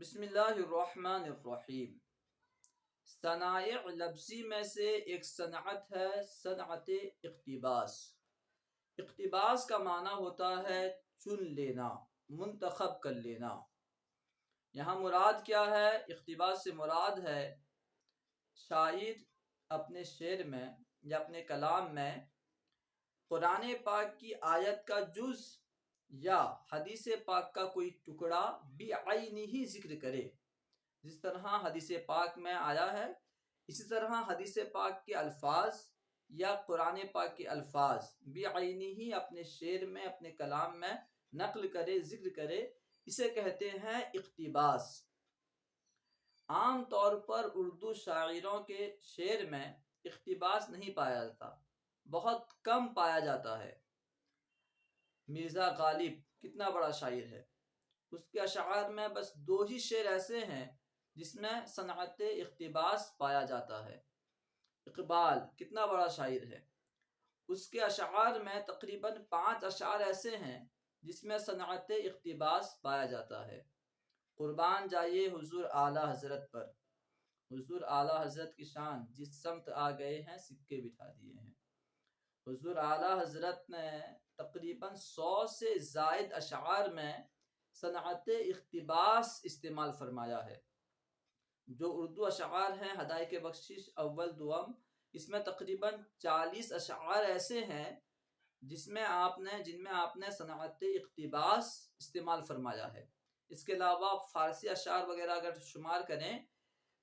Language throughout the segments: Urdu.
بسم اللہ الرحمن الرحیم۔ صنائع لفظی میں سے ایک صنعت ہے صنعت اقتباس۔ اقتباس کا معنی ہوتا ہے چن لینا، منتخب کر لینا۔ یہاں مراد کیا ہے؟ اقتباس سے مراد ہے شاعر اپنے شعر میں یا اپنے کلام میں قرآن پاک کی آیت کا جز یا حدیث پاک کا کوئی ٹکڑا بعینہ ہی ذکر کرے۔ جس طرح حدیث پاک میں آیا ہے اسی طرح حدیث پاک کے الفاظ یا قرآن پاک کے الفاظ بعینہ ہی اپنے شعر میں اپنے کلام میں نقل کرے، ذکر کرے، اسے کہتے ہیں اقتباس۔ عام طور پر اردو شاعروں کے شعر میں اقتباس نہیں پایا جاتا، بہت کم پایا جاتا ہے۔ مرزا غالب کتنا بڑا شاعر ہے، اس کے اشعار میں بس 2 ہی شعر ایسے ہیں جس میں صنعت اقتباس پایا جاتا ہے۔ اقبال کتنا بڑا شاعر ہے، اس کے اشعار میں تقریباً 5 اشعار ایسے ہیں جس میں صنعت اقتباس پایا جاتا ہے۔ قربان جائیے حضور اعلیٰ حضرت پر، حضور اعلیٰ حضرت کی شان جس سمت آ گئے ہیں سکے بٹھا دیے ہیں۔ حضور اعلیٰ حضرت نے تقریباً 100 سے زائد اشعار میں صنعت اقتباس استعمال فرمایا ہے۔ جو اردو اشعار ہیں ہدایت بخشش اول دوم، اس میں تقریباً 40 اشعار ایسے ہیں جن میں آپ نے صنعت اقتباس استعمال فرمایا ہے۔ اس کے علاوہ فارسی اشعار وغیرہ اگر شمار کریں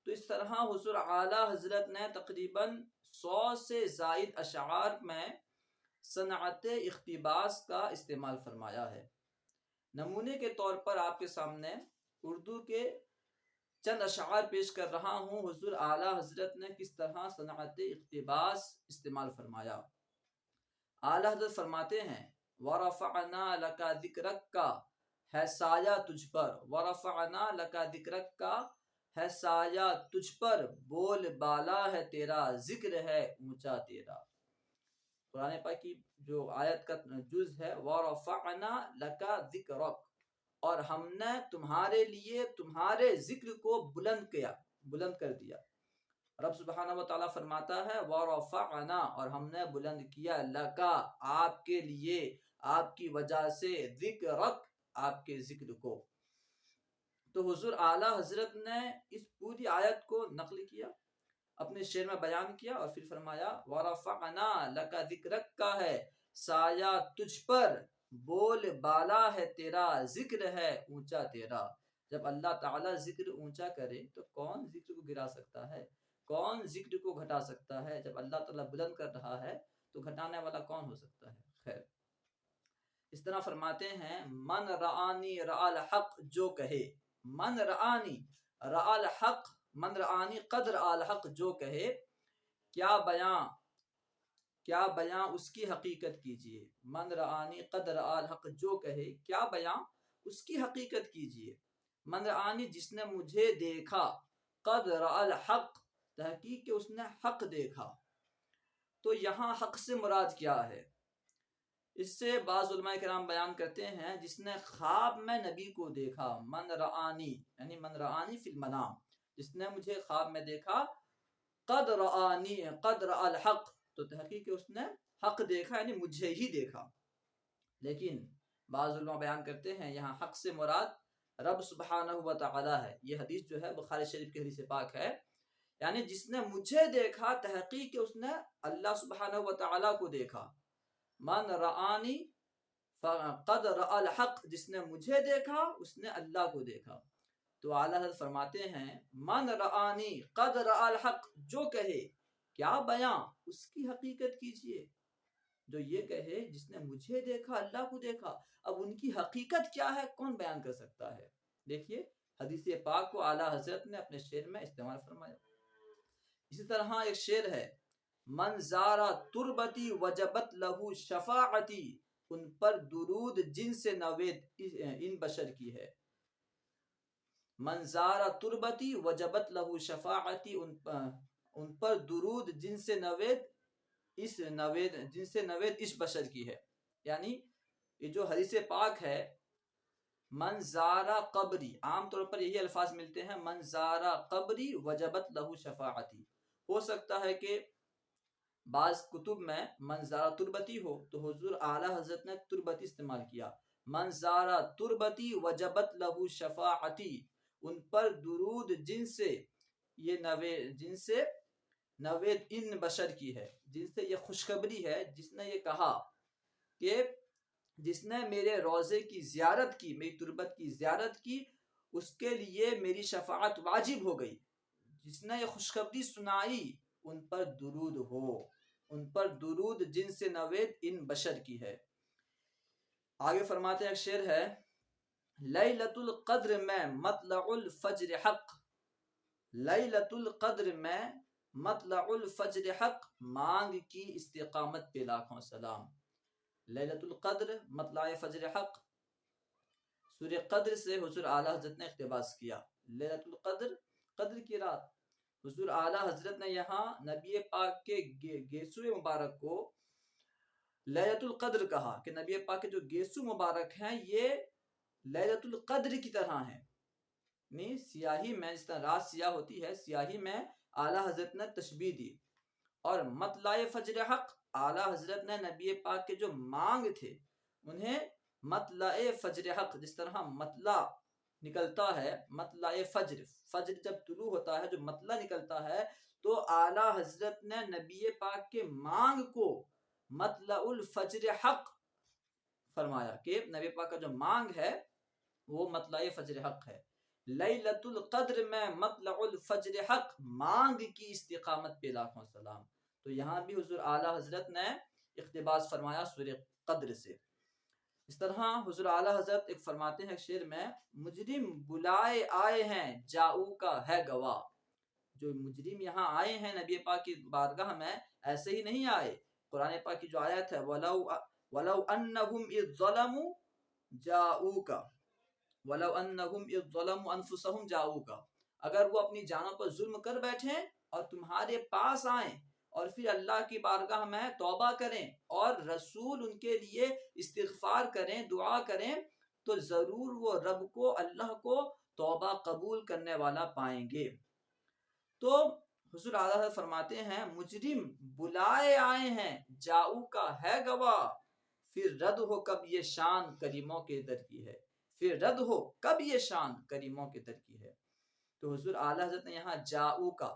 تو اس طرح حضور اعلیٰ حضرت نے تقریباً 100 سے زائد اشعار میں صنعت اقتباس کا استعمال فرمایا ہے۔ نمونے کے طور پر آپ کے سامنے اردو کے چند اشعار پیش کر رہا ہوں، حضور اعلیٰ حضرت نے کس طرح صنعت اقتباس استعمال فرمایا۔ اعلیٰ حضرت فرماتے ہیں وَرَفَعْنَا لَكَ ذِكْرَكَ کا ہے سایہ تجھ پر، وَرَفَعْنَا لَكَ ذِكْرَكَ کا ہے سایہ تجھ پر، بول بالا ہے تیرا، ذکر ہے اونچا تیرا۔ قرآن پاک کی جو آیت کا جز ہے وَرَفَعْنَا لَكَ ذِكْرَكَ، اور ہم نے تمہارے لیے تمہارے ذکر کو بلند کر دیا۔ رب سبحانہ و تعالیٰ فرماتا ہے وَرَفَعْنَا، اور ہم نے بلند کیا، لَكَ آپ کے لیے، آپ کی وجہ سے، ذِكْرَكَ آپ کے ذکر کو۔ تو حضور اعلیٰ حضرت نے اس پوری آیت کو نقل کیا، اپنے شعر میں بیان کیا اور پھر فرمایا وَرَفَعْنَا لَكَ ذِكْرَكَ کا ہے سایہ تجھ پر، بول بالا ہے تیرا، ذکر ہے اونچا تیرا۔ جب اللہ تعالیٰ ذکر اونچا کرے تو کون ذکر کو گرا سکتا ہے، کون ذکر کو گھٹا سکتا ہے؟ جب اللہ تعالیٰ بلند کر رہا ہے تو گھٹانے والا کون ہو سکتا ہے؟ خیر، اس طرح فرماتے ہیں من رآنی رآ الحق، جو کہے، من رآنی رآ الحق، من رآنی قد رآ الحق، جو کہے، کیا بیاں اس کی حقیقت کیجئے۔ من رآنی قد رآ الحق، جو کہے، کیا بیاں اس کی حقیقت کیجئے۔ من رآنی جس نے مجھے دیکھا، قد رآ الحق تحقیق کہ اس نے حق دیکھا۔ تو یہاں حق سے مراد کیا ہے؟ اس سے بعض علماء کرام بیان کرتے ہیں جس نے خواب میں نبی کو دیکھا، من رآنی یعنی من رآنی فی المنام، جس نے مجھے خواب میں دیکھا، قد رآنی قد رآ الحق تو تحقیق کہ اس نے حق دیکھا یعنی مجھے ہی دیکھا۔ لیکن بعض علماء بیان کرتے ہیں یہاں حق سے مراد رب سبحانہ و تعالی ہے۔ یہ حدیث جو ہے بخاری شریف کی حدیث پاک ہے، یعنی جس نے مجھے دیکھا تحقیق کہ اس نے اللہ سبحانہ و تعالی کو دیکھا۔ من رآنی قد رآ الحق، جس نے مجھے دیکھا اس نے اللہ کو دیکھا۔ تو اعلیٰ حضرت فرماتے ہیں من رآنی قد رآ الحق، جو کہے، کیا بیاں اس کی حقیقت کیجئے۔ جو یہ کہے جس نے مجھے دیکھا، اللہ کو دیکھا، اب ان کی حقیقت کیا ہے کون بیان کر سکتا ہے؟ دیکھیے حدیث پاک کو اعلیٰ حضرت نے اپنے شعر میں استعمال فرمایا۔ اسی طرح ایک شعر ہے من زارا تربتی وجبت لہو شفاعتی، ان پر درود جن سے نوید ان بشر کی ہے۔ من زارا تربتی وجبت لہو شفاعتی، ان پر درود جن سے نوید اس بشر کی ہے۔ یعنی یہ جو حدیث پاک ہے من زارا قبری، عام طور پر یہی الفاظ ملتے ہیں، من زارا قبری وجبت لہو شفاعتی. ہو سکتا ہے کہ بعض کتب میں من زارا تربتی ہو، تو حضور اعلیٰ حضرت نے تربتی استعمال کیا. من زارا تربتی وجبت لہو شفاعتی، ان پر درود جن سے یہ نوید ان بشر کی ہے، جن سے یہ خوشخبری ہے، جس نے یہ کہا کہ جس نے میرے روزے کی زیارت کی، میری تربت کی زیارت کی، اس کے لیے میری شفاعت واجب ہو گئی. جس نے یہ خوشخبری سنائی ان پر درود ہو، ان پر درود جن سے نوید ان بشر کی ہے. آگے فرماتے ہیں ایک شعر ہے، لیلۃ القدر میں مطلع الفجر حق، لیلۃ القدر میں مطلع الفجر حق، مانگ کی استقامت پہ لاکھوں سلام. لیلۃ القدر مطلع فجر حق، سورہ قدر سے حضور اعلیٰ حضرت نے اقتباس کیا. لیلۃ القدر، قدر کی رات. حضور اعلیٰ حضرت نے یہاں نبی پاک کے گیسو مبارک کو لیلۃ القدر کہا کہ نبی پاک کے جو گیسو مبارک ہیں یہ لیلۃ القدر کی طرح ہیں. نہیں، سیاہی میں جس طرح رات سیاہ ہوتی ہے، سیاہی میں اعلیٰ حضرت نے تشبیہ دی. اور مطلع فجر حق، اعلیٰ حضرت نے نبی پاک کے جو مانگ تھے انہیں مطلع فجر حق، جس طرح مطلع نکلتا ہے، مطلع فجر، فجر جب طلوع ہوتا ہے جو مطلع نکلتا ہے، تو اعلیٰ حضرت نے نبی پاک کے مانگ کو مطلع الفجر حق فرمایا کہ نبی پاک کا جو مانگ ہے وہ مطلع فجر حق ہے. لیلۃ القدر میں مطلع الفجر حق، مانگ کی استقامت پہ لاکھوں سلام. تو یہاں بھی حضور اعلیٰ حضرت نے اقتباس فرمایا سورہ قدر سے. اس طرح حضور اعلیٰ حضرت ایک فرماتے ہیں شعر میں، مجرم بلائے آئے ہیں جاؤ کا ہے گواہ. جو مجرم یہاں آئے ہیں نبی پاک کی بارگاہ میں ایسے ہی نہیں آئے. قرآن پاک کی جو آیت ہے وَلَوْ أَنَّهُمْ إِذْ ظَلَمُوا جَاءُوكَ وَلَوْ أَنَّهُمْ إِذْ ظَلَمُوا أَنفُسَهُمْ جَاءُوكَ، اگر وہ اپنی جانوں پر ظلم کر بیٹھیں اور تمہارے پاس آئیں اور پھر اللہ کی بارگاہ میں توبہ کریں اور رسول ان کے لیے استغفار کریں، دعا کریں، تو ضرور وہ رب کو، اللہ کو توبہ قبول کرنے والا پائیں گے. تو حضور اعلیٰ فرماتے ہیں مجرم بلائے آئے ہیں جاؤ کا ہے گواہ، پھر رد ہو کب یہ شان کریموں کے در کی ہے، پھر رد ہو کب یہ شان کریموں کے در کی ہے. تو حضور اعلیٰ حضرت نے یہاں جاؤ کا،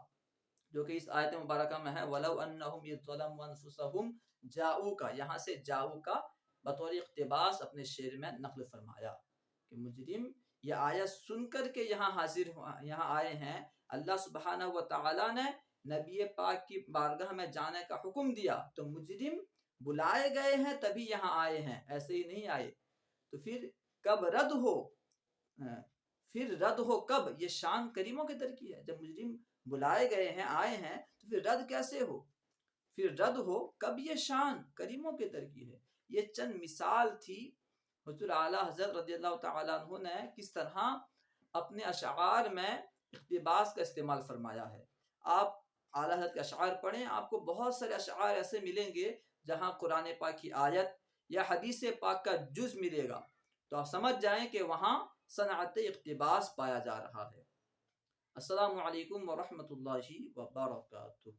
جو کہ اس آیت مبارکہ میں ہے وَلَوْ أَنَّهُمْ إِذْ ظَلَمُوا أَنفُسَهُمْ جَاءُوكَ، یہاں سے جاؤ کا بطور اقتباس اپنے شعر میں نقل فرمایا کہ مجرم یہ آیت سن کر کے یہاں آئے ہیں. اللہ سبحانہ و تعالی نے نبی پاک کی بارگاہ میں جانے کا حکم دیا، تو مجرم بلائے گئے ہیں تبھی یہاں آئے ہیں، ایسے ہی نہیں آئے. تو پھر کب رد ہو، پھر رد ہو کب یہ شان کریموں کے در کی ہے. جب مجرم بلائے گئے ہیں، آئے ہیں، تو پھر رد کیسے ہو، پھر رد ہو کب یہ شان کریموں کے در کی ہے. یہ چند مثال تھی حضور اعلیٰ حضرت رضی اللہ تعالیٰ عنہ نے کس طرح اپنے اشعار میں اقتباس کا استعمال فرمایا ہے. آپ اعلیٰ حضرت کے اشعار پڑھیں، آپ کو بہت سارے اشعار ایسے ملیں گے جہاں قرآن پاک کی آیت یا حدیث پاک کا جز ملے گا، تو آپ سمجھ جائیں کہ وہاں صنعت اقتباس پایا جا رہا ہے. السلام علیکم ورحمۃ اللہ وبرکاتہ.